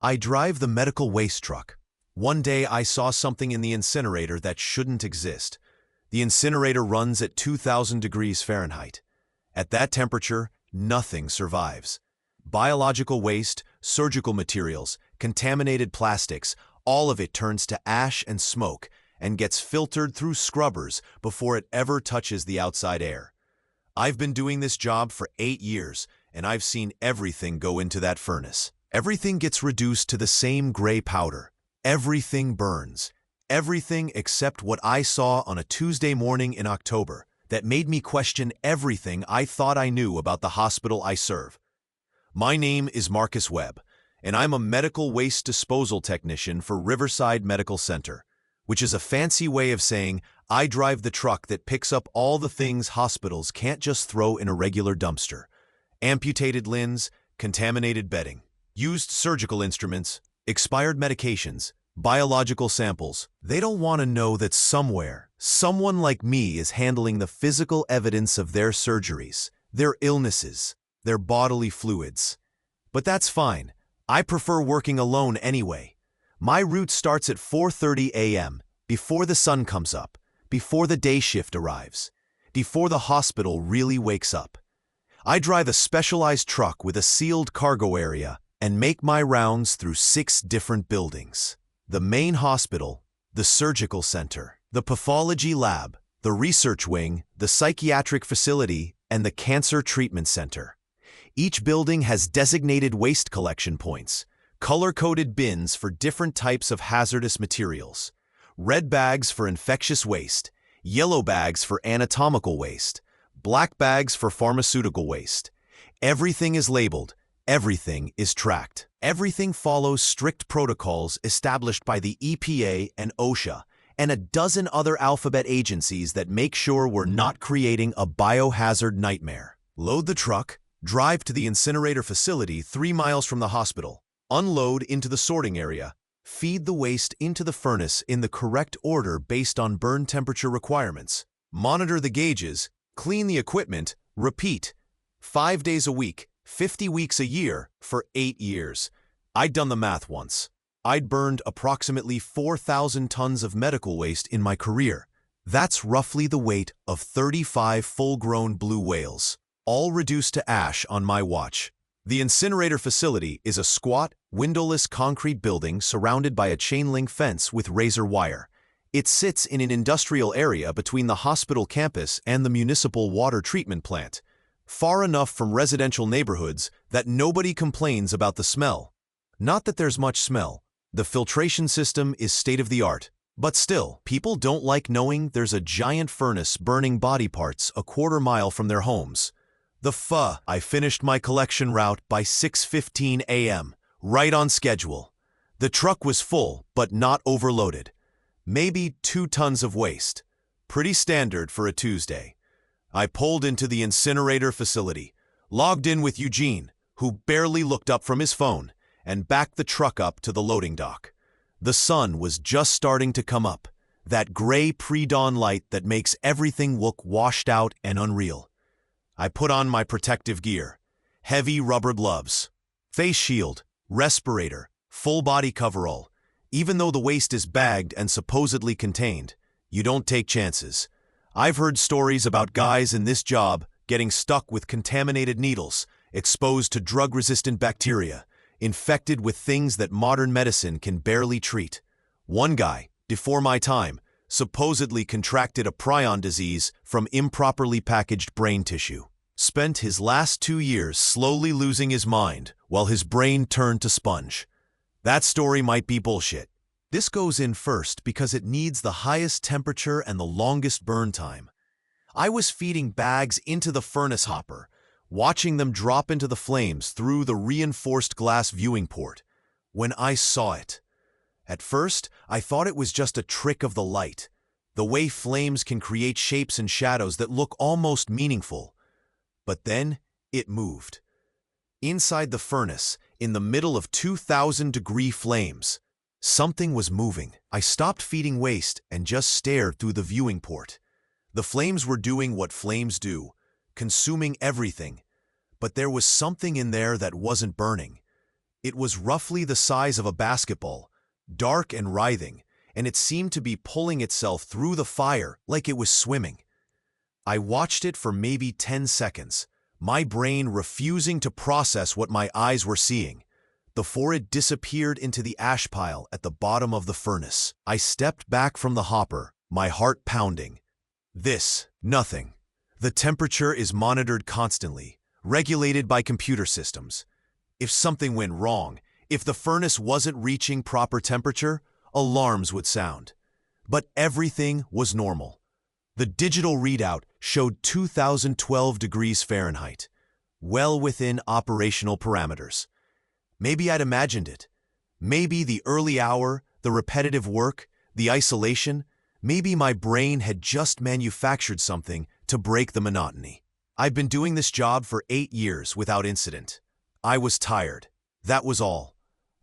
I drive the medical waste truck. One day I saw something in the incinerator that shouldn't exist. The incinerator runs at 2,000 degrees Fahrenheit. At that temperature, nothing survives. Biological waste, surgical materials, contaminated plastics, all of it turns to ash and smoke and gets filtered through scrubbers before it ever touches the outside air. I've been doing this job for 8 years, and I've seen everything go into that furnace. Everything gets reduced to the same gray powder. Everything burns. Everything except what I saw on a Tuesday morning in October that made me question everything I thought I knew about the hospital I serve. My name is Marcus Webb, and I'm a medical waste disposal technician for Riverside Medical Center, which is a fancy way of saying I drive the truck that picks up all the things hospitals can't just throw in a regular dumpster. Amputated limbs, contaminated bedding, used surgical instruments, expired medications, biological samples. They don't want to know that somewhere, someone like me is handling the physical evidence of their surgeries, their illnesses, their bodily fluids. But that's fine. I prefer working alone anyway. My route starts at 4:30 a.m., before the sun comes up, before the day shift arrives, before the hospital really wakes up. I drive a specialized truck with a sealed cargo area and make my rounds through 6 different buildings. The main hospital, the surgical center, the pathology lab, the research wing, the psychiatric facility, and the cancer treatment center. Each building has designated waste collection points, color-coded bins for different types of hazardous materials, red bags for infectious waste, yellow bags for anatomical waste, black bags for pharmaceutical waste. Everything is labeled. Everything is tracked. Everything follows strict protocols established by the EPA and OSHA and a dozen other alphabet agencies that make sure we're not creating a biohazard nightmare. Load the truck, drive to the incinerator facility 3 miles from the hospital, unload into the sorting area, feed the waste into the furnace in the correct order based on burn temperature requirements, monitor the gauges, clean the equipment, repeat. 5 days a week, 50 weeks a year, for 8 years. I'd done the math once. I'd burned approximately 4,000 tons of medical waste in my career. That's roughly the weight of 35 full-grown blue whales, all reduced to ash on my watch. The incinerator facility is a squat, windowless concrete building surrounded by a chain-link fence with razor wire. It sits in an industrial area between the hospital campus and the municipal water treatment plant, far enough from residential neighborhoods that nobody complains about the smell. Not that there's much smell. The filtration system is state-of-the-art. But still, people don't like knowing there's a giant furnace burning body parts a quarter mile from their homes. I finished my collection route by 6:15 a.m., right on schedule. The truck was full, but not overloaded. Maybe 2 tons of waste. Pretty standard for a Tuesday. I pulled into the incinerator facility, logged in with Eugene, who barely looked up from his phone, and backed the truck up to the loading dock. The sun was just starting to come up, that gray pre-dawn light that makes everything look washed out and unreal. I put on my protective gear, heavy rubber gloves, face shield, respirator, full body coverall. Even though the waste is bagged and supposedly contained, you don't take chances. I've heard stories about guys in this job getting stuck with contaminated needles, exposed to drug-resistant bacteria, infected with things that modern medicine can barely treat. One guy, before my time, supposedly contracted a prion disease from improperly packaged brain tissue. Spent his last 2 years slowly losing his mind while his brain turned to sponge. That story might be bullshit. This goes in first because it needs the highest temperature and the longest burn time. I was feeding bags into the furnace hopper, watching them drop into the flames through the reinforced glass viewing port, when I saw it. At first, I thought it was just a trick of the light, the way flames can create shapes and shadows that look almost meaningful. But then, it moved. Inside the furnace, in the middle of 2,000-degree flames, something was moving. I stopped feeding waste and just stared through the viewing port. The flames were doing what flames do, consuming everything. But there was something in there that wasn't burning. It was roughly the size of a basketball, dark and writhing, and it seemed to be pulling itself through the fire like it was swimming. I watched it for maybe 10 seconds, my brain refusing to process what my eyes were seeing, before it disappeared into the ash pile at the bottom of the furnace. I stepped back from the hopper, my heart pounding. Nothing. The temperature is monitored constantly, regulated by computer systems. If something went wrong, if the furnace wasn't reaching proper temperature, alarms would sound. But everything was normal. The digital readout showed 2012 degrees Fahrenheit, well within operational parameters. Maybe I'd imagined it. Maybe the early hour, the repetitive work, the isolation, maybe my brain had just manufactured something to break the monotony. I've been doing this job for 8 years without incident. I was tired. That was all.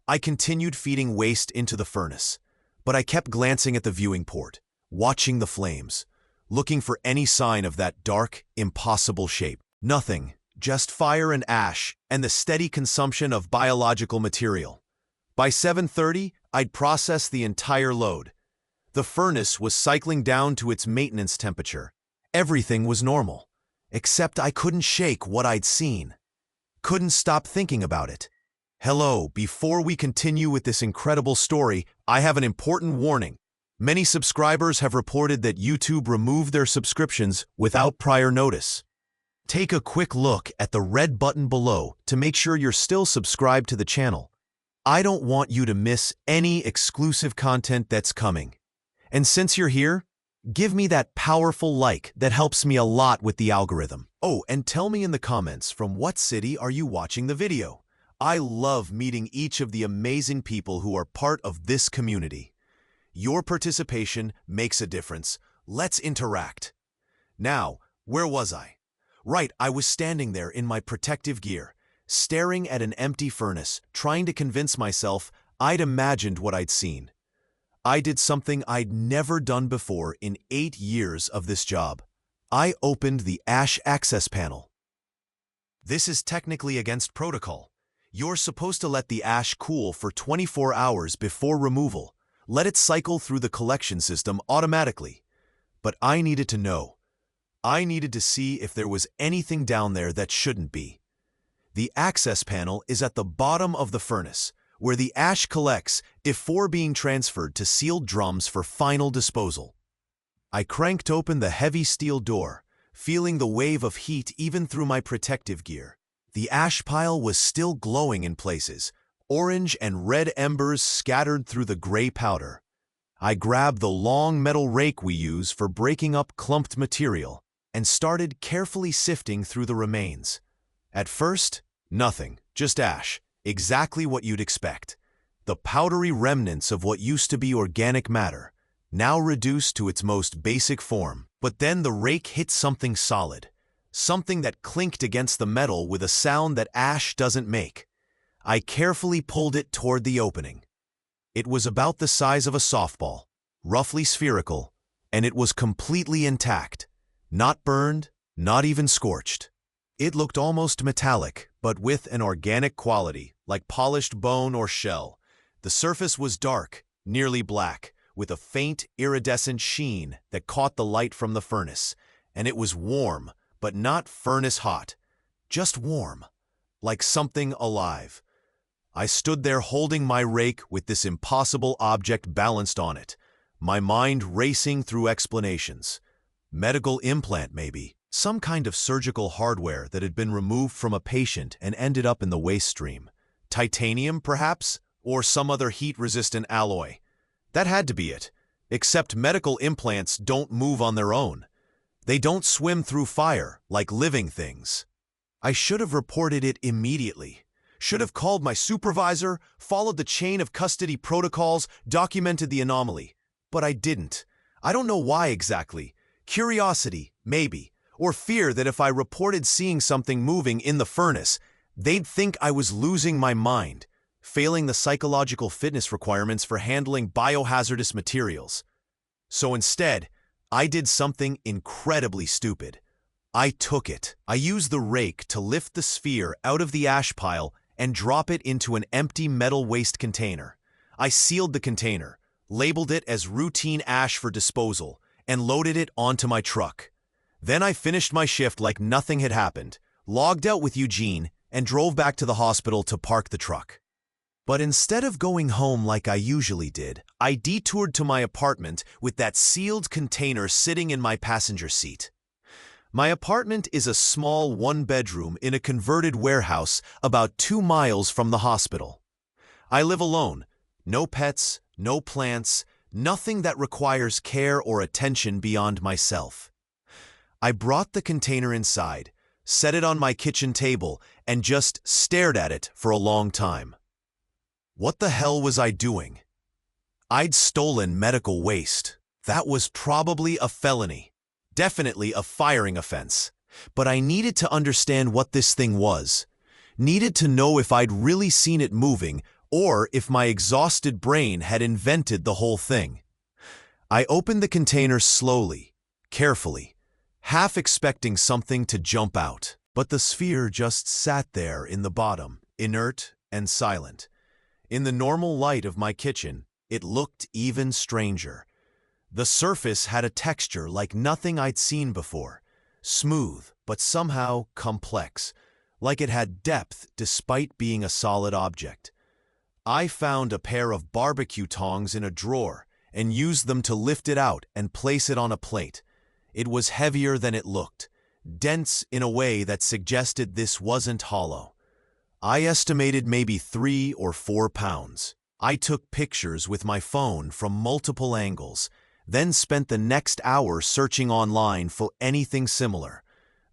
I continued feeding waste into the furnace, but I kept glancing at the viewing port, watching the flames, looking for any sign of that dark, impossible shape. Nothing, just fire and ash and the steady consumption of biological material. By 7:30, I'd processed the entire load. The furnace was cycling down to its maintenance temperature. Everything was normal, except I couldn't shake what I'd seen. Couldn't stop thinking about it. Hello, before we continue with this incredible story, I have an important warning. Many subscribers have reported that YouTube removed their subscriptions without prior notice. Take a quick look at the red button below to make sure you're still subscribed to the channel. I don't want you to miss any exclusive content that's coming. And since you're here, give me that powerful like that helps me a lot with the algorithm. Oh, and tell me in the comments from what city are you watching the video. I love meeting each of the amazing people who are part of this community. Your participation makes a difference. Let's interact. Now, where was I? Right, I was standing there in my protective gear, staring at an empty furnace, trying to convince myself I'd imagined what I'd seen. I did something I'd never done before in 8 years of this job. I opened the ash access panel. This is technically against protocol. You're supposed to let the ash cool for 24 hours before removal. Let it cycle through the collection system automatically. But I needed to know. I needed to see if there was anything down there that shouldn't be. The access panel is at the bottom of the furnace, where the ash collects before being transferred to sealed drums for final disposal. I cranked open the heavy steel door, feeling the wave of heat even through my protective gear. The ash pile was still glowing in places, orange and red embers scattered through the gray powder. I grabbed the long metal rake we use for breaking up clumped material and started carefully sifting through the remains. At first, nothing, just ash, exactly what you'd expect. The powdery remnants of what used to be organic matter, now reduced to its most basic form. But then the rake hit something solid, something that clinked against the metal with a sound that ash doesn't make. I carefully pulled it toward the opening. It was about the size of a softball, roughly spherical, and it was completely intact, not burned, not even scorched. It looked almost metallic, but with an organic quality, like polished bone or shell. The surface was dark, nearly black, with a faint, iridescent sheen that caught the light from the furnace, and it was warm, but not furnace hot, just warm, like something alive. I stood there holding my rake with this impossible object balanced on it, my mind racing through explanations. Medical implant, maybe. Some kind of surgical hardware that had been removed from a patient and ended up in the waste stream. Titanium, perhaps? Or some other heat-resistant alloy. That had to be it. Except medical implants don't move on their own. They don't swim through fire like living things. I should have reported it immediately. Should have called my supervisor, followed the chain of custody protocols, documented the anomaly. But I didn't. I don't know why exactly. Curiosity, maybe. Or fear that if I reported seeing something moving in the furnace, they'd think I was losing my mind, failing the psychological fitness requirements for handling biohazardous materials. So instead, I did something incredibly stupid. I took it. I used the rake to lift the sphere out of the ash pile and drop it into an empty metal waste container. I sealed the container, labeled it as routine ash for disposal, and loaded it onto my truck. Then I finished my shift like nothing had happened, logged out with Eugene, and drove back to the hospital to park the truck. But instead of going home like I usually did, I detoured to my apartment with that sealed container sitting in my passenger seat. My apartment is a small one-bedroom in a converted warehouse about 2 miles from the hospital. I live alone. No pets, no plants, nothing that requires care or attention beyond myself. I brought the container inside, set it on my kitchen table, and just stared at it for a long time. What the hell was I doing? I'd stolen medical waste. That was probably a felony. Definitely a firing offense. But I needed to understand what this thing was. Needed to know if I'd really seen it moving or if my exhausted brain had invented the whole thing. I opened the container slowly, carefully, half expecting something to jump out. But the sphere just sat there in the bottom, inert and silent. In the normal light of my kitchen, it looked even stranger. The surface had a texture like nothing I'd seen before, smooth but somehow complex, like it had depth despite being a solid object. I found a pair of barbecue tongs in a drawer and used them to lift it out and place it on a plate. It was heavier than it looked, dense in a way that suggested this wasn't hollow. I estimated maybe 3 or 4 pounds. I took pictures with my phone from multiple angles, then spent the next hour searching online for anything similar.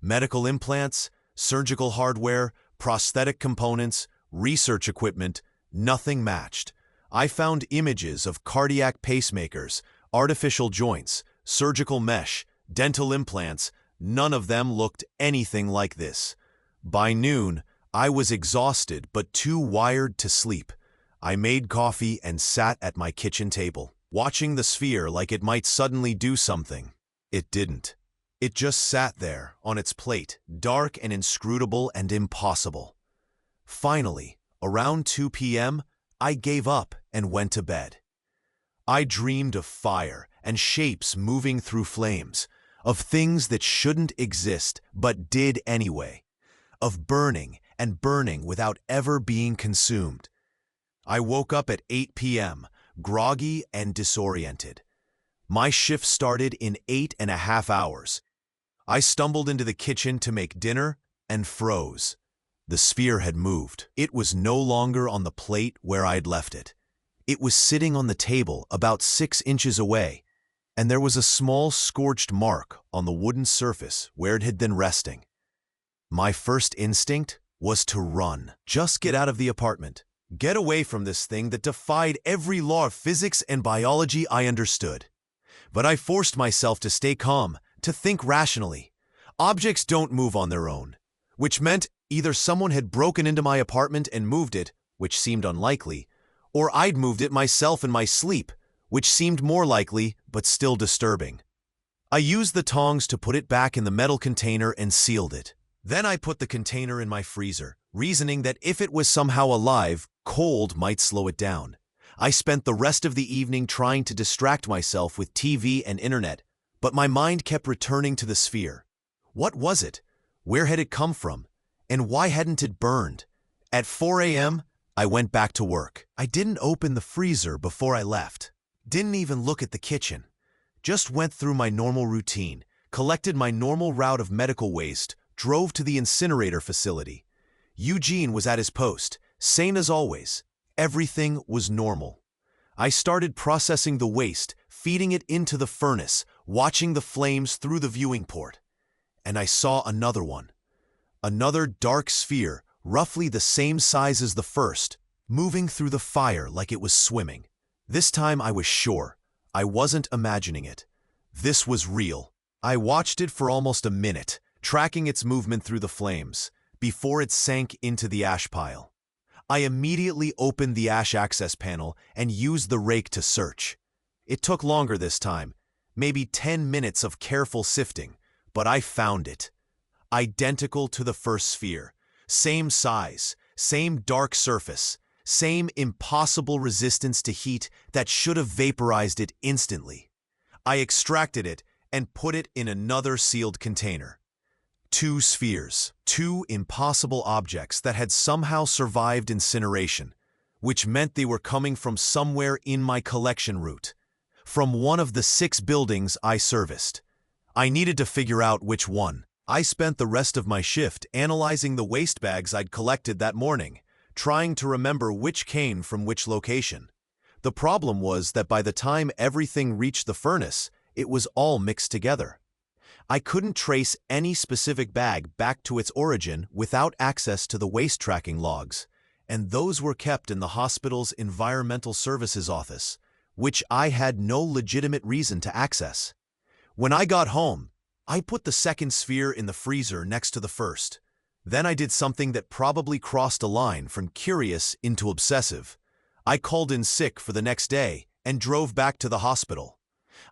Medical implants, surgical hardware, prosthetic components, research equipment, nothing matched. I found images of cardiac pacemakers, artificial joints, surgical mesh, dental implants. None of them looked anything like this. By noon, I was exhausted but too wired to sleep. I made coffee and sat at my kitchen table, watching the sphere like it might suddenly do something. It didn't. It just sat there on its plate, dark and inscrutable and impossible. Finally, around 2 p.m., I gave up and went to bed. I dreamed of fire and shapes moving through flames, of things that shouldn't exist but did anyway, of burning and burning without ever being consumed. I woke up at 8 p.m., groggy and disoriented. My shift started in 8.5 hours. I stumbled into the kitchen to make dinner and froze. The sphere had moved. It was no longer on the plate where I'd left it. It was sitting on the table about 6 inches away, and there was a small scorched mark on the wooden surface where it had been resting. My first instinct was to run. Just get out of the apartment. Get away from this thing that defied every law of physics and biology I understood. But I forced myself to stay calm, to think rationally. Objects don't move on their own, which meant either someone had broken into my apartment and moved it, which seemed unlikely, or I'd moved it myself in my sleep, which seemed more likely but still disturbing. I used the tongs to put it back in the metal container and sealed it. Then I put the container in my freezer, reasoning that if it was somehow alive, cold might slow it down. I spent the rest of the evening trying to distract myself with TV and internet, but my mind kept returning to the sphere. What was it? Where had it come from? And why hadn't it burned? At 4 a.m., I went back to work. I didn't open the freezer before I left. Didn't even look at the kitchen. Just went through my normal routine, collected my normal route of medical waste, drove to the incinerator facility. Eugene was at his post, sane as always. Everything was normal. I started processing the waste, feeding it into the furnace, watching the flames through the viewing port. And I saw another one. Another dark sphere, roughly the same size as the first, moving through the fire like it was swimming. This time I was sure. I wasn't imagining it. This was real. I watched it for almost a minute, tracking its movement through the flames, before it sank into the ash pile. I immediately opened the ash access panel and used the rake to search. It took longer this time, maybe 10 minutes of careful sifting, but I found it. Identical to the first sphere, same size, same dark surface, same impossible resistance to heat that should have vaporized it instantly. I extracted it and put it in another sealed container. Two spheres, two impossible objects that had somehow survived incineration, which meant they were coming from somewhere in my collection route, from one of the 6 buildings I serviced. I needed to figure out which one. I spent the rest of my shift analyzing the waste bags I'd collected that morning, trying to remember which came from which location. The problem was that by the time everything reached the furnace, it was all mixed together. I couldn't trace any specific bag back to its origin without access to the waste tracking logs, and those were kept in the hospital's environmental services office, which I had no legitimate reason to access. When I got home, I put the second sphere in the freezer next to the first. Then I did something that probably crossed a line from curious into obsessive. I called in sick for the next day and drove back to the hospital.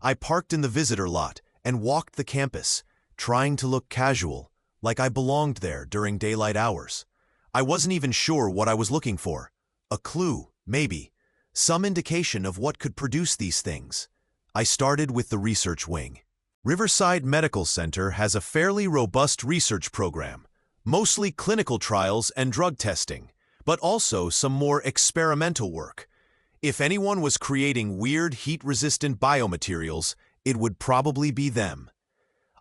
I parked in the visitor lot and walked the campus, trying to look casual, like I belonged there during daylight hours. I wasn't even sure what I was looking for. A clue, maybe. Some indication of what could produce these things. I started with the research wing. Riverside Medical Center has a fairly robust research program, mostly clinical trials and drug testing, but also some more experimental work. If anyone was creating weird heat-resistant biomaterials, it would probably be them.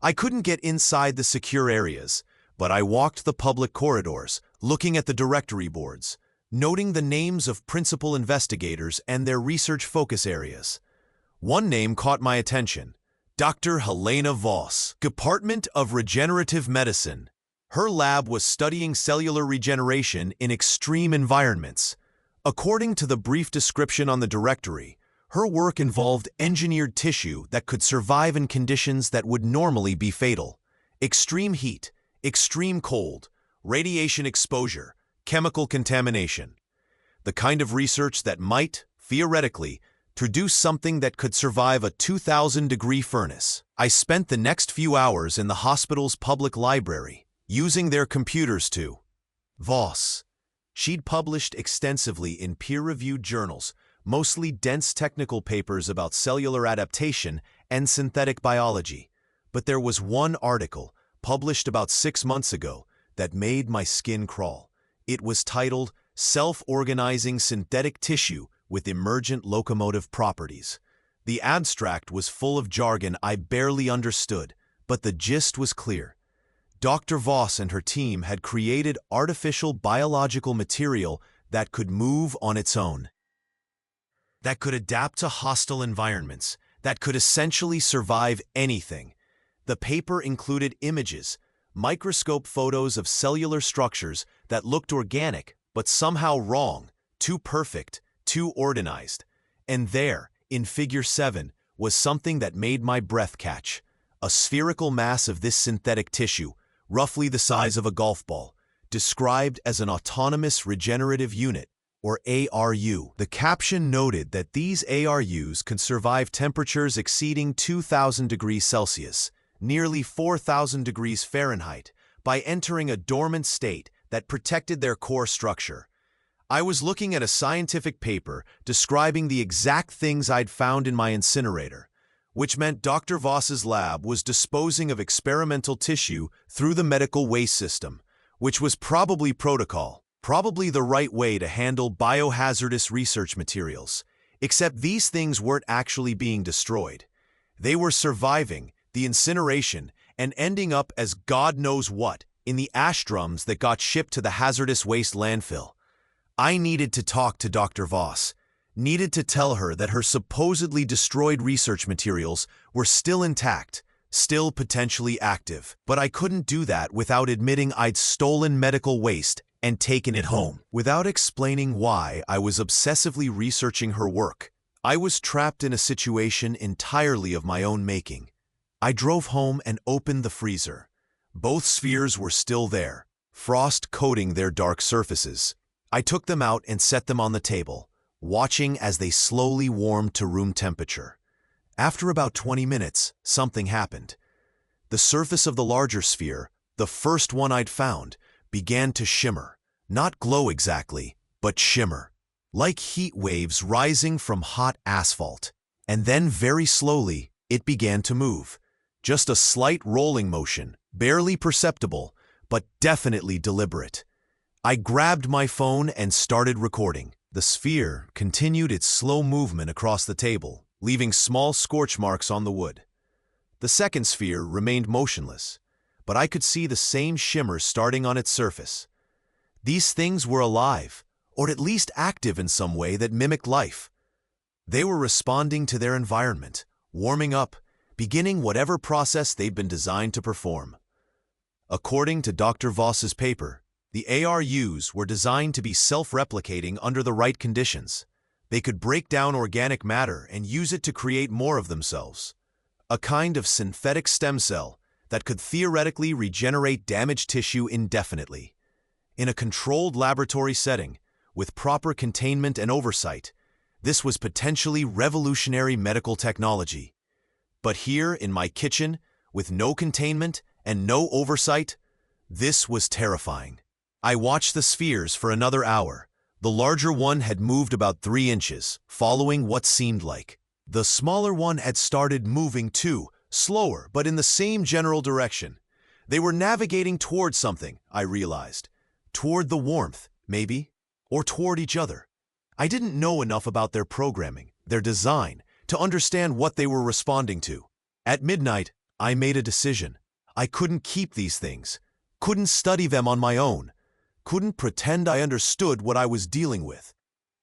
I couldn't get inside the secure areas, but I walked the public corridors, looking at the directory boards, noting the names of principal investigators and their research focus areas. One name caught my attention: Dr. Helena Voss, Department of Regenerative Medicine. Her lab was studying cellular regeneration in extreme environments. According to the brief description on the directory, her work involved engineered tissue that could survive in conditions that would normally be fatal: extreme heat, extreme cold, radiation exposure, chemical contamination. The kind of research that might, theoretically, produce something that could survive a 2,000-degree furnace. I spent the next few hours in the hospital's public library, using their computers to. Voss. She'd published extensively in peer-reviewed journals, mostly dense technical papers about cellular adaptation and synthetic biology. But there was one article, published about 6 months ago, that made my skin crawl. It was titled Self-Organizing Synthetic Tissue with Emergent Locomotive Properties. The abstract was full of jargon I barely understood, but the gist was clear. Dr. Voss and her team had created artificial biological material that could move on its own, that could adapt to hostile environments, that could essentially survive anything. The paper included images, microscope photos of cellular structures that looked organic but somehow wrong, too perfect, too organized. And there, in Figure 7, was something that made my breath catch: a spherical mass of this synthetic tissue, roughly the size of a golf ball, described as an autonomous regenerative unit, or ARU. The caption noted that these ARUs could survive temperatures exceeding 2,000 degrees Celsius, nearly 4,000 degrees Fahrenheit, by entering a dormant state that protected their core structure. I was looking at a scientific paper describing the exact things I'd found in my incinerator, which meant Dr. Voss's lab was disposing of experimental tissue through the medical waste system, which was probably protocol, probably the right way to handle biohazardous research materials. Except these things weren't actually being destroyed. They were surviving the incineration and ending up as God knows what in the ash drums that got shipped to the hazardous waste landfill. I needed to talk to Dr. Voss, needed to tell her that her supposedly destroyed research materials were still intact, still potentially active. But I couldn't do that without admitting I'd stolen medical waste and taken it home. Without explaining why I was obsessively researching her work, I was trapped in a situation entirely of my own making. I drove home and opened the freezer. Both spheres were still there, frost coating their dark surfaces. I took them out and set them on the table, watching as they slowly warmed to room temperature. After about 20 minutes, something happened. The surface of the larger sphere, the first one I'd found, began to shimmer, Not glow exactly, but shimmer. Like heat waves rising from hot asphalt. And then very slowly, it began to move. Just a slight rolling motion, barely perceptible, but definitely deliberate. I grabbed my phone and started recording. The sphere continued its slow movement across the table, leaving small scorch marks on the wood. The second sphere remained motionless, but I could see the same shimmer starting on its surface. These things were alive, or at least active in some way that mimicked life. They were responding to their environment, warming up, beginning whatever process they'd been designed to perform. According to Dr. Voss's paper, the ARUs were designed to be self-replicating under the right conditions. They could break down organic matter and use it to create more of themselves. A kind of synthetic stem cell that could theoretically regenerate damaged tissue indefinitely. In a controlled laboratory setting, with proper containment and oversight, this was potentially revolutionary medical technology. But here, in my kitchen, with no containment and no oversight, this was terrifying. I watched the spheres for another hour. The larger one had moved about 3 inches, following what seemed like. The smaller one had started moving too, slower, but in the same general direction. They were navigating toward something, I realized. Toward the warmth, maybe, or toward each other. I didn't know enough about their programming, their design, to understand what they were responding to. At midnight, I made a decision. I couldn't keep these things, couldn't study them on my own, couldn't pretend I understood what I was dealing with.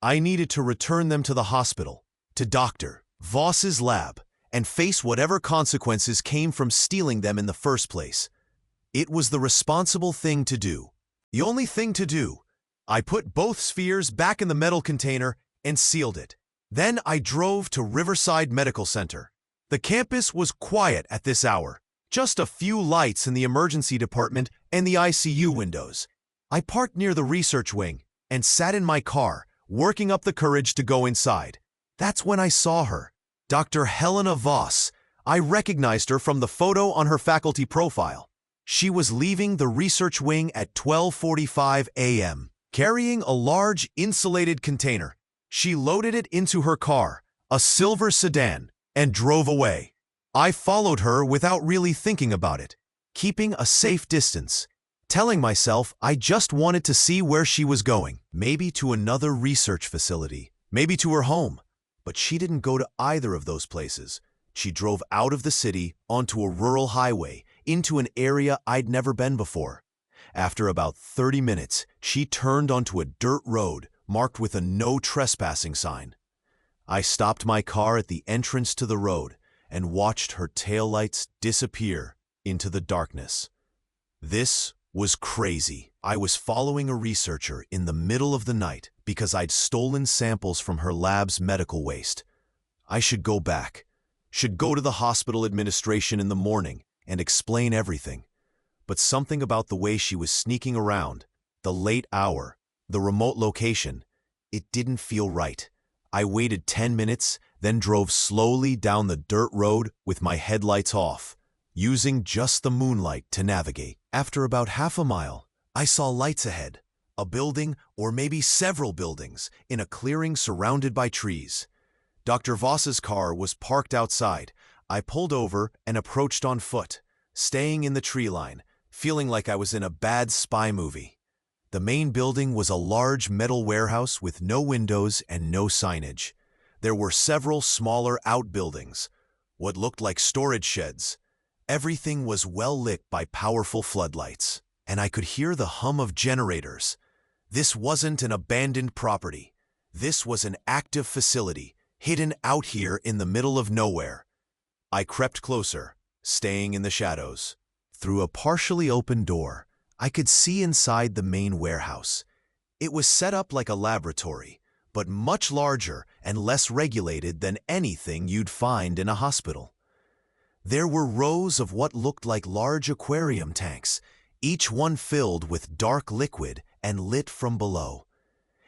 I needed to return them to the hospital, to Dr. Voss's lab, and face whatever consequences came from stealing them in the first place. It was the responsible thing to do. The only thing to do. I put both spheres back in the metal container and sealed it. Then I drove to Riverside Medical Center. The campus was quiet at this hour, just a few lights in the emergency department and the ICU windows. I parked near the research wing and sat in my car, working up the courage to go inside. That's when I saw her, Dr. Helena Voss. I recognized her from the photo on her faculty profile. She was leaving the research wing at 12:45 a.m., carrying a large insulated container. She loaded it into her car, a silver sedan, and drove away. I followed her without really thinking about it, keeping a safe distance, telling myself I just wanted to see where she was going, maybe to another research facility, maybe to her home. But she didn't go to either of those places. She drove out of the city onto a rural highway, into an area I'd never been before. After about 30 minutes, she turned onto a dirt road marked with a no trespassing sign. I stopped my car at the entrance to the road and watched her taillights disappear into the darkness. This was crazy. I was following a researcher in the middle of the night because I'd stolen samples from her lab's medical waste. I should go back, should go to the hospital administration in the morning and explain everything. But something about the way she was sneaking around, the late hour, the remote location, it didn't feel right. I waited 10 minutes, then drove slowly down the dirt road with my headlights off, using just the moonlight to navigate. After about half a mile, I saw lights ahead, a building or maybe several buildings in a clearing surrounded by trees. Dr. Voss's car was parked outside. I pulled over and approached on foot, staying in the tree line, feeling like I was in a bad spy movie. The main building was a large metal warehouse with no windows and no signage. There were several smaller outbuildings, what looked like storage sheds. Everything was well lit by powerful floodlights, and I could hear the hum of generators. This wasn't an abandoned property. This was an active facility, hidden out here in the middle of nowhere. I crept closer, staying in the shadows. Through a partially open door, I could see inside the main warehouse. It was set up like a laboratory, but much larger and less regulated than anything you'd find in a hospital. There were rows of what looked like large aquarium tanks, each one filled with dark liquid and lit from below.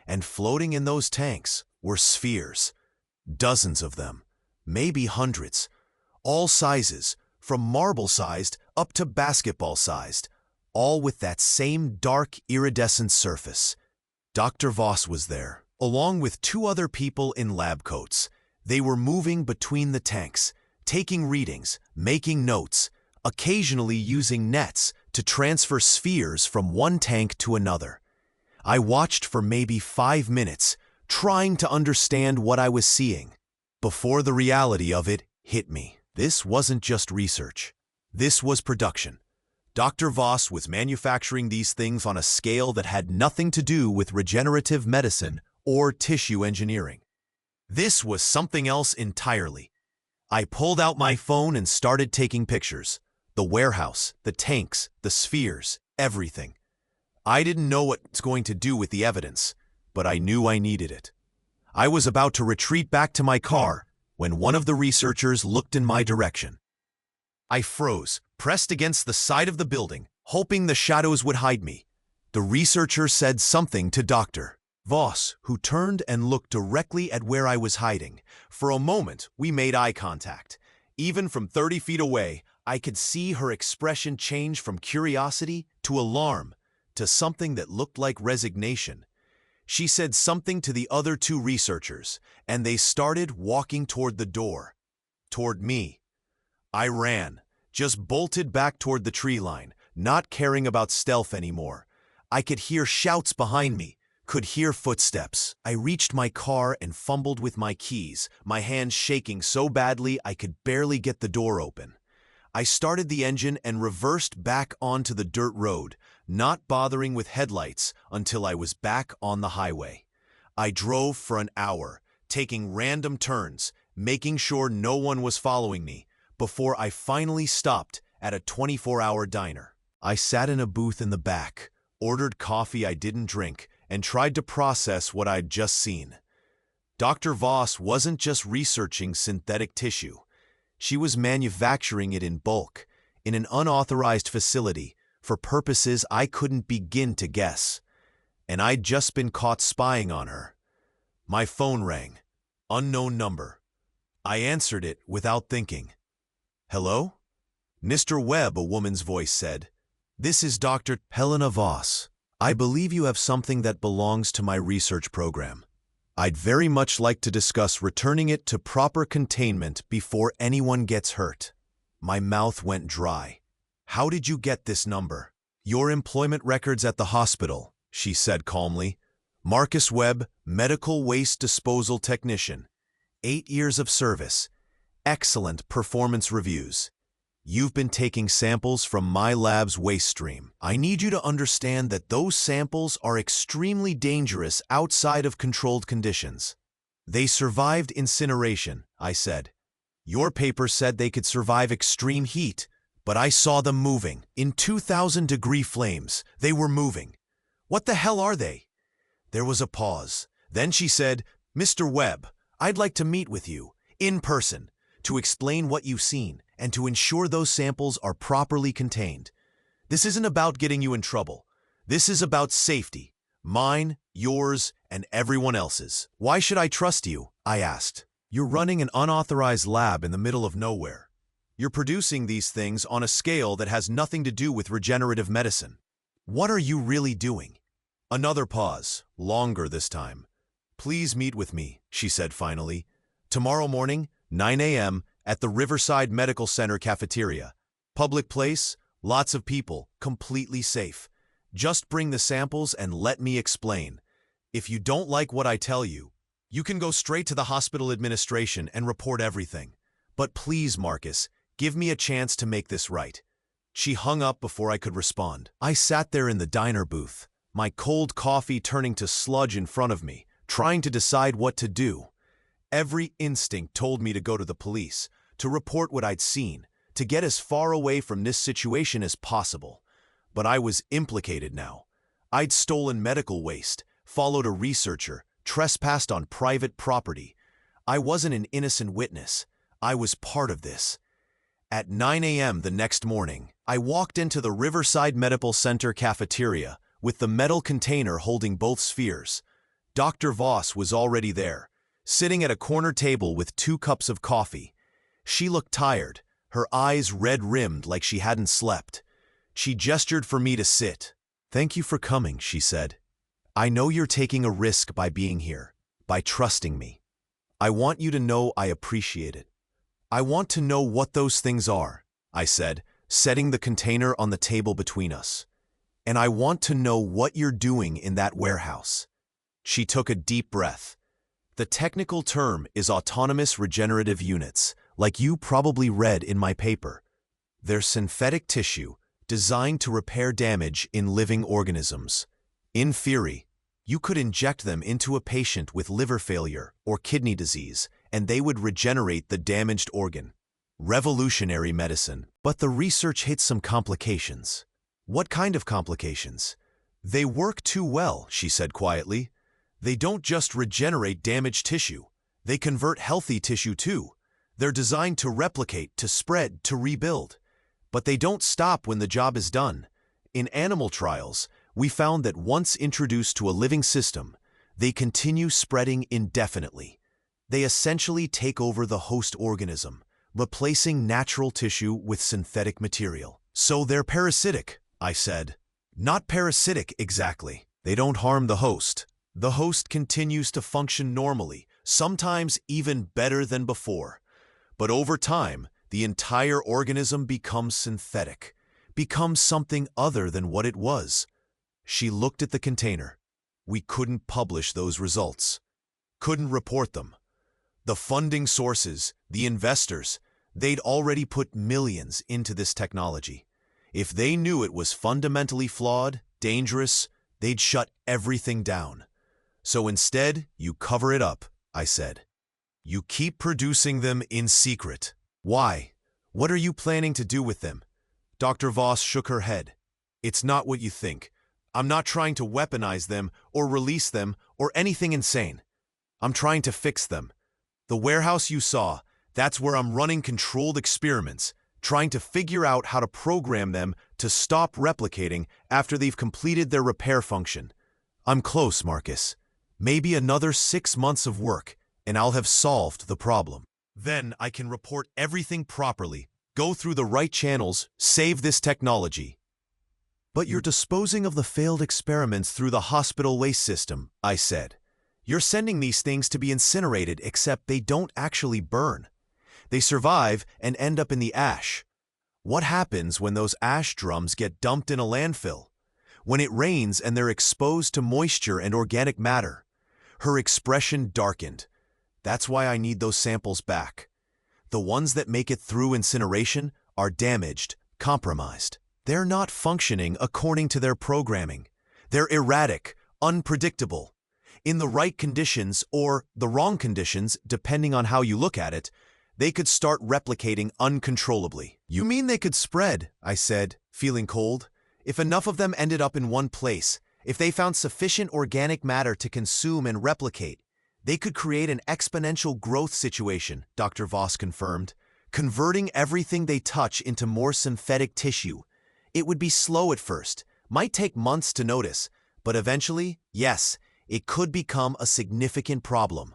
And floating in those tanks were spheres, dozens of them, maybe hundreds, all sizes, from marble-sized up to basketball-sized, all with that same dark, iridescent surface. Dr. Voss was there, along with two other people in lab coats. They were moving between the tanks, taking readings, making notes, occasionally using nets to transfer spheres from one tank to another. I watched for maybe 5 minutes, trying to understand what I was seeing, before the reality of it hit me. This wasn't just research. This was production. Dr. Voss was manufacturing these things on a scale that had nothing to do with regenerative medicine or tissue engineering. This was something else entirely. I pulled out my phone and started taking pictures. The warehouse, the tanks, the spheres, everything. I didn't know what it's going to do with the evidence, but I knew I needed it. I was about to retreat back to my car when one of the researchers looked in my direction. I froze, pressed against the side of the building, hoping the shadows would hide me. The researcher said something to Dr. Voss, who turned and looked directly at where I was hiding. For a moment, we made eye contact. Even from 30 feet away, I could see her expression change from curiosity to alarm to something that looked like resignation. She said something to the other two researchers, and they started walking toward the door. Toward me. I ran, just bolted back toward the tree line, not caring about stealth anymore. I could hear shouts behind me, could hear footsteps. I reached my car and fumbled with my keys, my hands shaking so badly I could barely get the door open. I started the engine and reversed back onto the dirt road, not bothering with headlights until I was back on the highway. I drove for an hour, taking random turns, making sure no one was following me, before I finally stopped at a 24-hour diner. I sat in a booth in the back, ordered coffee I didn't drink, and tried to process what I'd just seen. Dr. Voss wasn't just researching synthetic tissue. She was manufacturing it in bulk, in an unauthorized facility, for purposes I couldn't begin to guess. And I'd just been caught spying on her. My phone rang. Unknown number. I answered it without thinking. "Hello?" "Mr. Webb," a woman's voice said. "This is Dr. Helena Voss. I believe you have something that belongs to my research program. I'd very much like to discuss returning it to proper containment before anyone gets hurt." My mouth went dry. "How did you get this number?" "Your employment records at the hospital," she said calmly. "Marcus Webb, medical waste disposal technician. 8 years of service. Excellent performance reviews. You've been taking samples from my lab's waste stream. I need you to understand that those samples are extremely dangerous outside of controlled conditions." "They survived incineration," I said. "Your paper said they could survive extreme heat, but I saw them moving. In 2,000-degree flames, they were moving. What the hell are they?" There was a pause. Then she said, "Mr. Webb, I'd like to meet with you, in person, to explain what you've seen and to ensure those samples are properly contained. This isn't about getting you in trouble. This is about safety. Mine, yours, and everyone else's." "Why should I trust you?" I asked. "You're running an unauthorized lab in the middle of nowhere. You're producing these things on a scale that has nothing to do with regenerative medicine. What are you really doing?" Another pause, longer this time. "Please meet with me," she said finally. "Tomorrow morning, 9 a.m., at the Riverside Medical Center cafeteria. Public place, lots of people, completely safe. Just bring the samples and let me explain. If you don't like what I tell you, you can go straight to the hospital administration and report everything. But please, Marcus, give me a chance to make this right." She hung up before I could respond. I sat there in the diner booth, my cold coffee turning to sludge in front of me, trying to decide what to do. Every instinct told me to go to the police, to report what I'd seen, to get as far away from this situation as possible. But I was implicated now. I'd stolen medical waste, followed a researcher, trespassed on private property. I wasn't an innocent witness. I was part of this. At 9 a.m. the next morning, I walked into the Riverside Medical Center cafeteria with the metal container holding both spheres. Dr. Voss was already there, sitting at a corner table with 2 cups of coffee. She looked tired, her eyes red-rimmed like she hadn't slept. She gestured for me to sit. "Thank you for coming," she said. "I know you're taking a risk by being here, by trusting me. I want you to know I appreciate it." "I want to know what those things are," I said, setting the container on the table between us. "And I want to know what you're doing in that warehouse." She took a deep breath. "The technical term is autonomous regenerative units, like you probably read in my paper. They're synthetic tissue designed to repair damage in living organisms. In theory, you could inject them into a patient with liver failure or kidney disease, and they would regenerate the damaged organ. Revolutionary medicine. But the research hit some complications." "What kind of complications?" "They work too well," she said quietly. "They don't just regenerate damaged tissue. They convert healthy tissue too. They're designed to replicate, to spread, to rebuild. But they don't stop when the job is done. In animal trials, we found that once introduced to a living system, they continue spreading indefinitely. They essentially take over the host organism, replacing natural tissue with synthetic material." "So they're parasitic," I said. "Not parasitic exactly. They don't harm the host. The host continues to function normally, sometimes even better than before. But over time, the entire organism becomes synthetic, becomes something other than what it was." She looked at the container. "We couldn't publish those results. Couldn't report them. The funding sources, the investors, they'd already put millions into this technology. If they knew it was fundamentally flawed, dangerous, they'd shut everything down. So instead, you cover it up," I said. "You keep producing them in secret. Why? What are you planning to do with them?" Dr. Voss shook her head. "It's not what you think. I'm not trying to weaponize them or release them or anything insane. I'm trying to fix them. The warehouse you saw, that's where I'm running controlled experiments, trying to figure out how to program them to stop replicating after they've completed their repair function. I'm close, Marcus. Maybe another 6 months of work, and I'll have solved the problem. Then I can report everything properly, go through the right channels, save this technology." "But you're disposing of the failed experiments through the hospital waste system," I said. "You're sending these things to be incinerated, except they don't actually burn. They survive and end up in the ash. What happens when those ash drums get dumped in a landfill? When it rains and they're exposed to moisture and organic matter?" Her expression darkened. "That's why I need those samples back. The ones that make it through incineration are damaged, compromised. They're not functioning according to their programming. They're erratic, unpredictable. In the right conditions, or the wrong conditions, depending on how you look at it, they could start replicating uncontrollably." "You mean they could spread?" I said, feeling cold. "If enough of them ended up in one place, if they found sufficient organic matter to consume and replicate, they could create an exponential growth situation," Dr. Voss confirmed, "converting everything they touch into more synthetic tissue. It would be slow at first, might take months to notice, but eventually, yes, it could become a significant problem."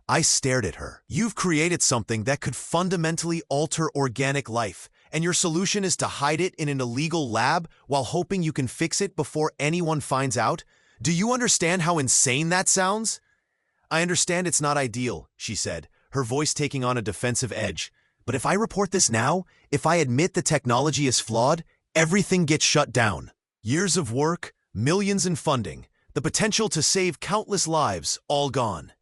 I stared at her. "You've created something that could fundamentally alter organic life, and your solution is to hide it in an illegal lab while hoping you can fix it before anyone finds out? Do you understand how insane that sounds?" "I understand it's not ideal," she said, her voice taking on a defensive edge. "But if I report this now, if I admit the technology is flawed, everything gets shut down. Years of work, millions in funding, the potential to save countless lives, all gone.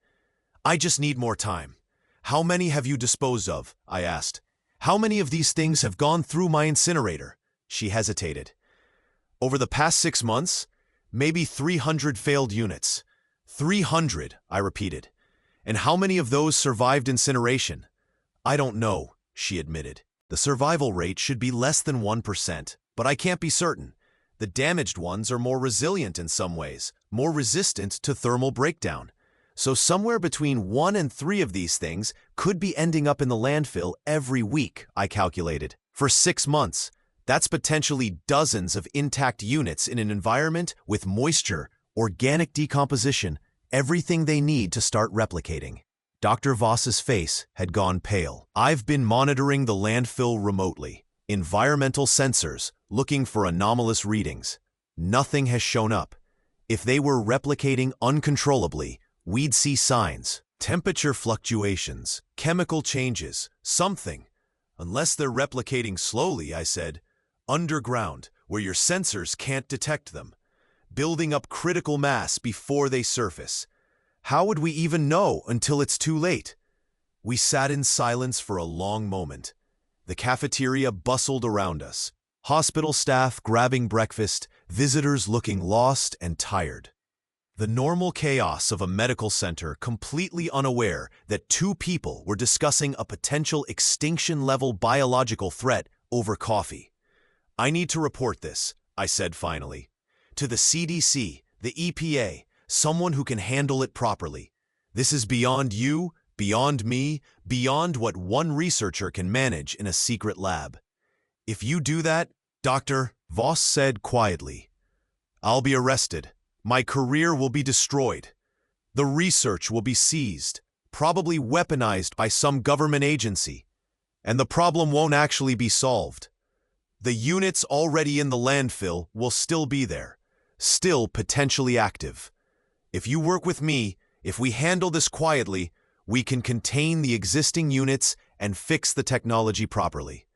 I just need more time." "How many have you disposed of?" I asked. "How many of these things have gone through my incinerator?" She hesitated. "Over the past 6 months, maybe 300 failed units." 300, I repeated. "And how many of those survived incineration?" "I don't know," she admitted. "The survival rate should be less than 1%, but I can't be certain. The damaged ones are more resilient in some ways, more resistant to thermal breakdown. So somewhere between 1 and 3 of these things could be ending up in the landfill every week," I calculated. "For 6 months, that's potentially dozens of intact units in an environment with moisture, organic decomposition, everything they need to start replicating." Dr. Voss's face had gone pale. "I've been monitoring the landfill remotely. environmental sensors looking for anomalous readings. Nothing has shown up. If they were replicating uncontrollably, we'd see signs. Temperature fluctuations, chemical changes, something. Unless they're replicating slowly, I said. Underground, where your sensors can't detect them. Building up critical mass before they surface. How would we even know until it's too late? We sat in silence for a long moment. The cafeteria bustled around us. Hospital staff grabbing breakfast, visitors looking lost and tired. The normal chaos of a medical center, completely unaware that two people were discussing a potential extinction-level biological threat over coffee. I need to report this, I said finally. To the CDC, the EPA, someone who can handle it properly. This is beyond you, beyond me, beyond what one researcher can manage in a secret lab. If you do that, Dr. Voss said quietly, I'll be arrested. My career will be destroyed. The research will be seized, probably weaponized by some government agency. And the problem won't actually be solved. The units already in the landfill will still be there, still potentially active. If you work with me, if we handle this quietly, we can contain the existing units and fix the technology properly.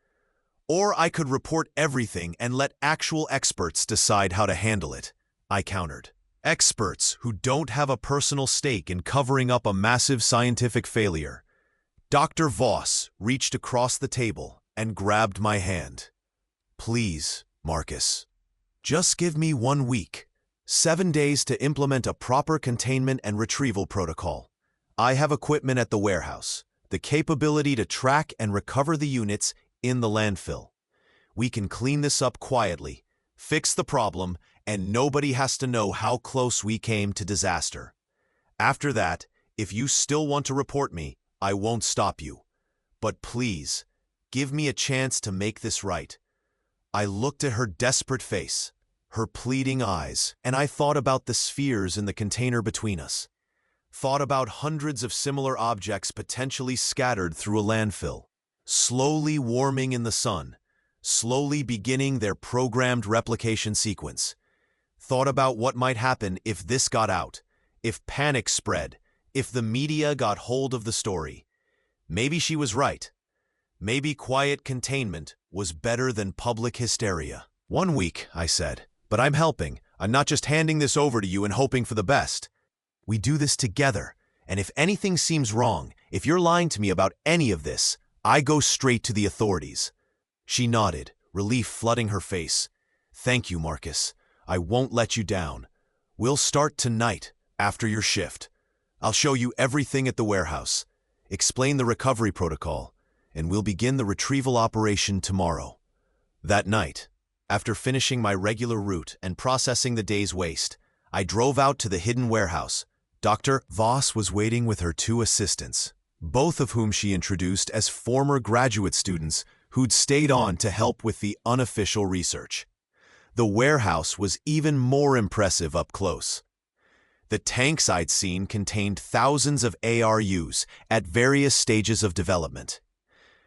Or I could report everything and let actual experts decide how to handle it, I countered. Experts who don't have a personal stake in covering up a massive scientific failure. Dr. Voss reached across the table and grabbed my hand. Please, Marcus, just give me 1 week, 7 days to implement a proper containment and retrieval protocol. I have equipment at the warehouse, the capability to track and recover the units in the landfill. We can clean this up quietly, fix the problem, and nobody has to know how close we came to disaster. After that, if you still want to report me, I won't stop you. But please, give me a chance to make this right. I looked at her desperate face, her pleading eyes, and I thought about the spheres in the container between us. Thought about hundreds of similar objects potentially scattered through a landfill, slowly warming in the sun, slowly beginning their programmed replication sequence. Thought about what might happen if this got out, if panic spread, if the media got hold of the story. Maybe she was right. Maybe quiet containment was better than public hysteria. 1 week, I said, but I'm helping. I'm not just handing this over to you and hoping for the best. We do this together, and if anything seems wrong, if you're lying to me about any of this, I go straight to the authorities. She nodded, relief flooding her face. Thank you, Marcus. I won't let you down. We'll start tonight, after your shift. I'll show you everything at the warehouse, explain the recovery protocol, and we'll begin the retrieval operation tomorrow. That night, after finishing my regular route and processing the day's waste, I drove out to the hidden warehouse. Dr. Voss was waiting with her 2 assistants, both of whom she introduced as former graduate students who'd stayed on to help with the unofficial research. The warehouse was even more impressive up close. The tanks I'd seen contained thousands of ARUs at various stages of development.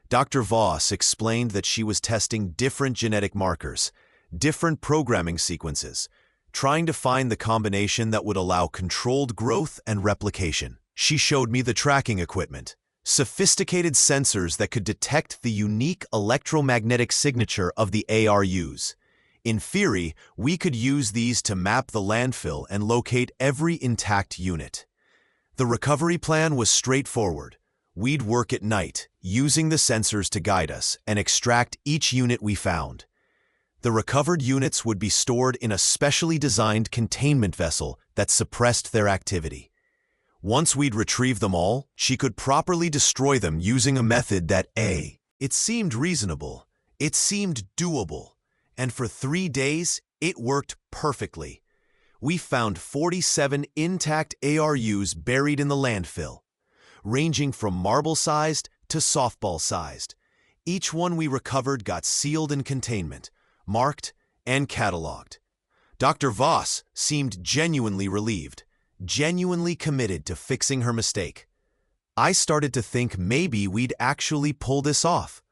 Dr. Voss explained that she was testing different genetic markers, different programming sequences, trying to find the combination that would allow controlled growth and replication. She showed me the tracking equipment, sophisticated sensors that could detect the unique electromagnetic signature of the ARUs. In theory, we could use these to map the landfill and locate every intact unit. The recovery plan was straightforward. We'd work at night, using the sensors to guide us and extract each unit we found. The recovered units would be stored in a specially designed containment vessel that suppressed their activity. Once we'd retrieve them all, she could properly destroy them using a method that it seemed reasonable, it seemed doable. And for 3 days, it worked perfectly. We found 47 intact ARUs buried in the landfill, ranging from marble-sized to softball-sized. Each one we recovered got sealed in containment, marked, and cataloged. Dr. Voss seemed genuinely relieved, genuinely committed to fixing her mistake. I started to think maybe we'd actually pull this off.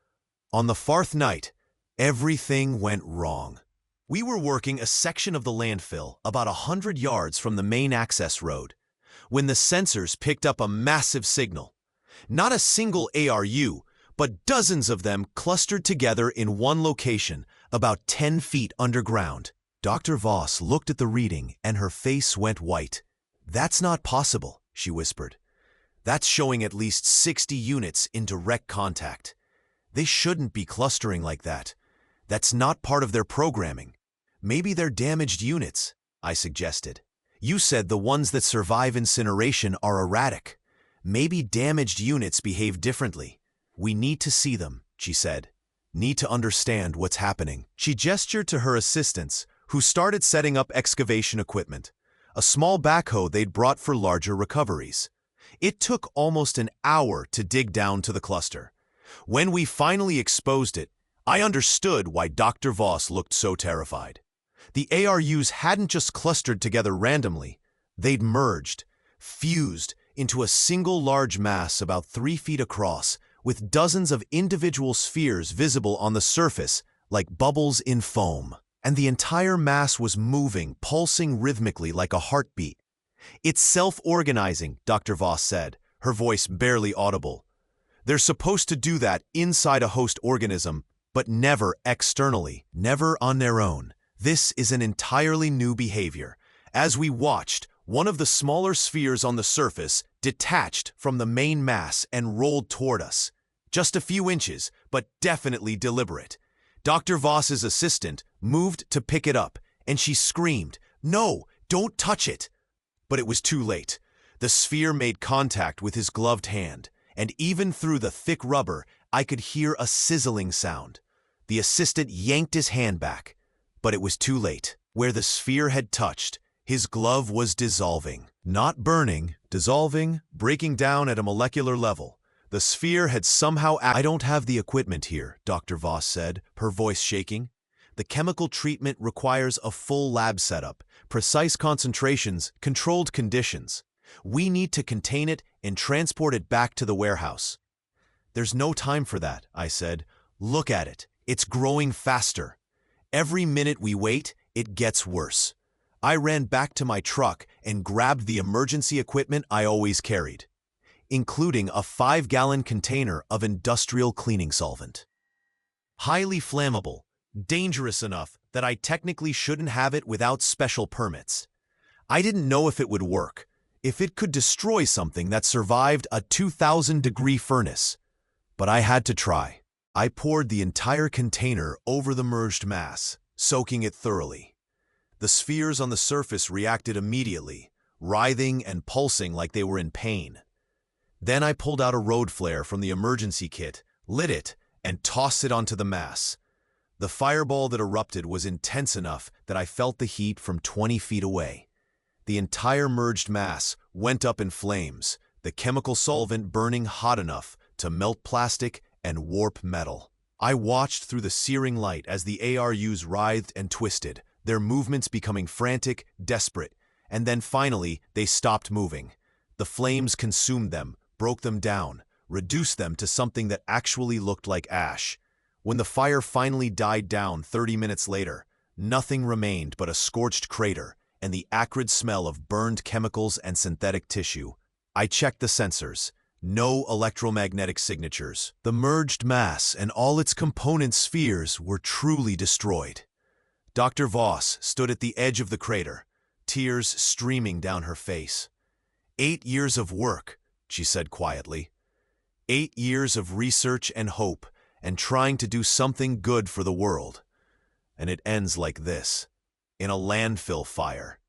On the 4th night, Everything went wrong. We were working a section of the landfill about 100 yards from the main access road when the sensors picked up a massive signal. Not a single ARU, but dozens of them clustered together in one location, about 10 feet underground. Dr. Voss looked at the reading and her face went white. "That's not possible," she whispered. "That's showing at least 60 units in direct contact. They shouldn't be clustering like that. That's not part of their programming. Maybe they're damaged units," I suggested. "You said the ones that survive incineration are erratic. Maybe damaged units behave differently. We need to see them," she said. "Need to understand what's happening." She gestured to her assistants, who started setting up excavation equipment, a small backhoe they'd brought for larger recoveries. It took almost an hour to dig down to the cluster. When we finally exposed it, I understood why Dr. Voss looked so terrified. The ARUs hadn't just clustered together randomly. They'd merged, fused into a single large mass about 3 feet across, with dozens of individual spheres visible on the surface like bubbles in foam. And the entire mass was moving, pulsing rhythmically like a heartbeat. "It's self-organizing," Dr. Voss said, her voice barely audible. "They're supposed to do that inside a host organism, but never externally, never on their own. This is an entirely new behavior." As we watched, one of the smaller spheres on the surface detached from the main mass and rolled toward us. Just a few inches, but definitely deliberate. Dr. Voss's assistant moved to pick it up, and she screamed, "No, don't touch it!" But it was too late. The sphere made contact with his gloved hand, and even through the thick rubber, I could hear a sizzling sound. The assistant yanked his hand back, but it was too late. Where the sphere had touched, his glove was dissolving. Not burning, dissolving, breaking down at a molecular level. The sphere had somehow "I don't have the equipment here," Dr. Voss said, her voice shaking. "The chemical treatment requires a full lab setup, precise concentrations, controlled conditions. We need to contain it and transport it back to the warehouse." "There's no time for that," I said. "Look at it. It's growing faster. Every minute we wait, it gets worse." I ran back to my truck and grabbed the emergency equipment I always carried, including a 5-gallon container of industrial cleaning solvent. Highly flammable, dangerous enough that I technically shouldn't have it without special permits. I didn't know if it would work, if it could destroy something that survived a 2,000-degree furnace. But I had to try. I poured the entire container over the merged mass, soaking it thoroughly. The spheres on the surface reacted immediately, writhing and pulsing like they were in pain. Then I pulled out a road flare from the emergency kit, lit it, and tossed it onto the mass. The fireball that erupted was intense enough that I felt the heat from 20 feet away. The entire merged mass went up in flames, the chemical solvent burning hot enough to melt plastic and warp metal. I watched through the searing light as the ARUs writhed and twisted, their movements becoming frantic, desperate, and then finally they stopped moving. The flames consumed them, broke them down, reduced them to something that actually looked like ash. When the fire finally died down 30 minutes later, nothing remained but a scorched crater and the acrid smell of burned chemicals and synthetic tissue. I checked the sensors. No electromagnetic signatures. The merged mass and all its component spheres were truly destroyed. Dr. Voss stood at the edge of the crater, tears streaming down her face. 8 years of work, she said quietly. 8 years of research and hope, and trying to do something good for the world. And it ends like this, in a landfill fire.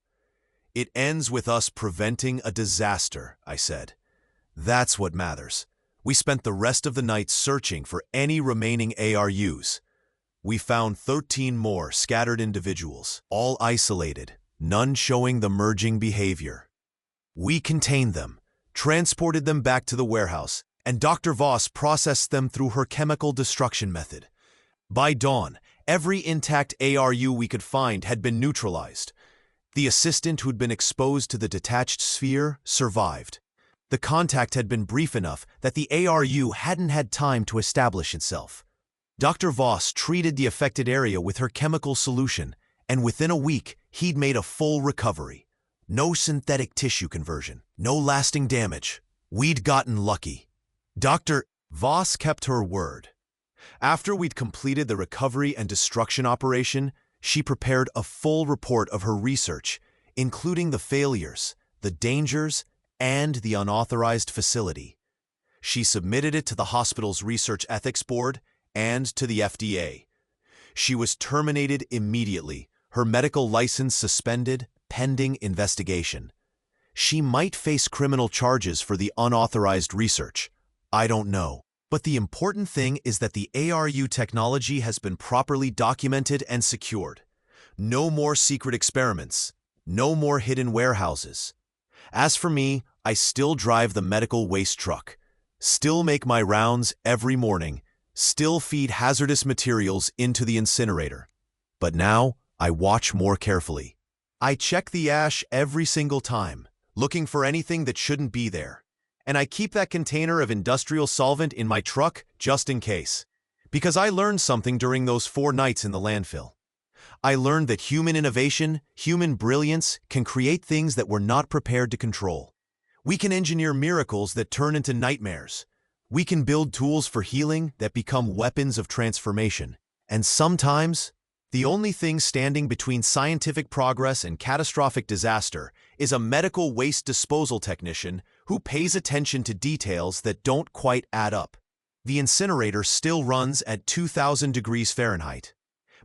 "It ends with us preventing a disaster," I said. "That's what matters." We spent the rest of the night searching for any remaining ARUs. We found 13 more scattered individuals, all isolated, none showing the merging behavior. We contained them, transported them back to the warehouse, and Dr. Voss processed them through her chemical destruction method. By dawn, every intact ARU we could find had been neutralized. The assistant who'd been exposed to the detached sphere survived. The contact had been brief enough that the ARU hadn't had time to establish itself. Dr. Voss treated the affected area with her chemical solution, and within a week, he'd made a full recovery. No synthetic tissue conversion, no lasting damage. We'd gotten lucky. Dr. Voss kept her word. After we'd completed the recovery and destruction operation, she prepared a full report of her research, including the failures, the dangers, and the unauthorized facility. She submitted it to the hospital's Research Ethics Board and to the FDA. She was terminated immediately, her medical license suspended, pending investigation. She might face criminal charges for the unauthorized research. I don't know. But the important thing is that the ARU technology has been properly documented and secured. No more secret experiments. No more hidden warehouses. As for me, I still drive the medical waste truck. Still make my rounds every morning. Still feed hazardous materials into the incinerator. But now, I watch more carefully. I check the ash every single time, looking for anything that shouldn't be there. And I keep that container of industrial solvent in my truck just in case. Because I learned something during those 4 nights in the landfill. I learned that human innovation, human brilliance, can create things that we're not prepared to control. We can engineer miracles that turn into nightmares. We can build tools for healing that become weapons of transformation. And sometimes, the only thing standing between scientific progress and catastrophic disaster is a medical waste disposal technician who pays attention to details that don't quite add up. The incinerator still runs at 2,000 degrees Fahrenheit.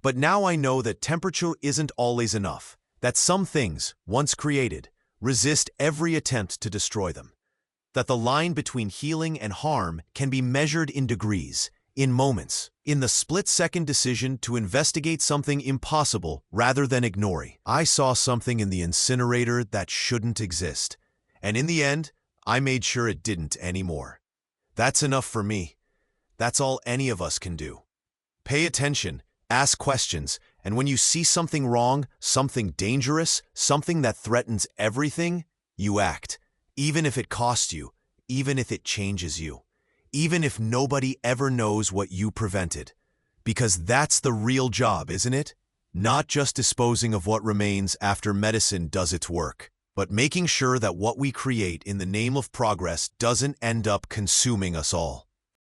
But now I know that temperature isn't always enough, that some things, once created, resist every attempt to destroy them. That the line between healing and harm can be measured in degrees, in moments, in the split-second decision to investigate something impossible rather than ignore it. I saw something in the incinerator that shouldn't exist, and in the end, I made sure it didn't anymore. That's enough for me. That's all any of us can do. Pay attention, ask questions, and when you see something wrong, something dangerous, something that threatens everything, you act, even if it costs you, even if it changes you. Even if nobody ever knows what you prevented. Because that's the real job, isn't it? Not just disposing of what remains after medicine does its work, but making sure that what we create in the name of progress doesn't end up consuming us all.